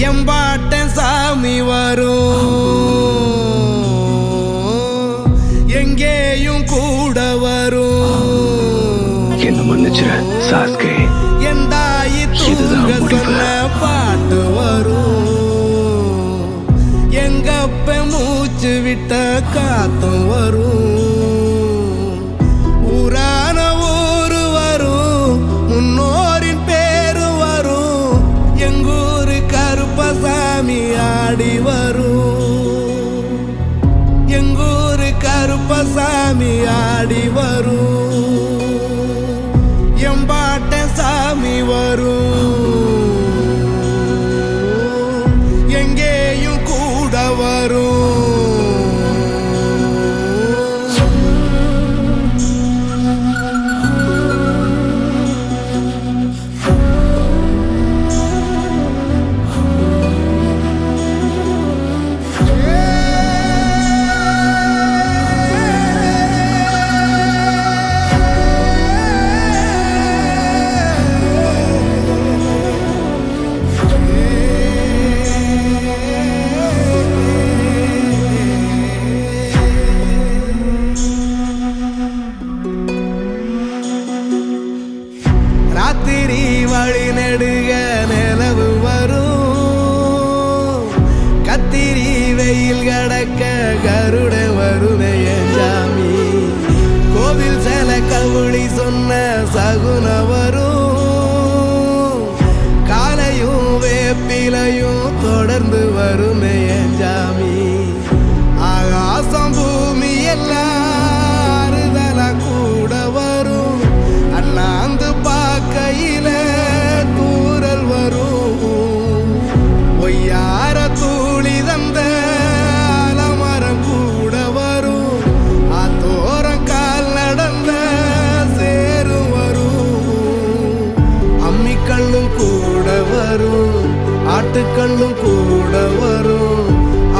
எம்பாட்டன் சாமி வரும், எங்கேயும் கூட வரும். என்ன மன்னிச்சிர சாஸ்கே, என் தாயி தூங்க சொன்ன பாட்டு வரும். எங்கப்ப மூச்சு விட்ட காத்தும் வரும். ஊரான ஊரு வரும், முன்னோரின் பேரு வரும். எங்கூரு கருப்பசாமி ஆடி வரும். எங்கூரு கருப்பசாமி ஆடி வரும். எம்பாட்ட சாமி வரும், எங்கேயும் கூட வரும். ராத்திரி வழி நெடுக நிலவு வரும். கத்திரி வெயில் கடக்க கருட வருமே சாமி. கோவில் சில கவுளி சொன்ன சகுன வரும். காலையும் வேப்பிலையும் தொடர்ந்து வருமே சாமி. ஆகாசம் பூமி எல்லாருதலா கூட வரும். அண்ணாந்து பார்க்கையில தூரல் வரும். ஒய்யார தூளி தந்த அலமரம் கூட வரும். ஆத்தோரம் கால் நடந்த சேரு வரும். அம்மிக்கல்லும் கூட வரும், ஆட்டுக்கல்லும் கூட வரும்.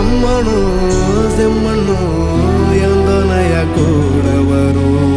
அம்மனும் செம்மண்ணும் எந்தனைய கூட வரும்.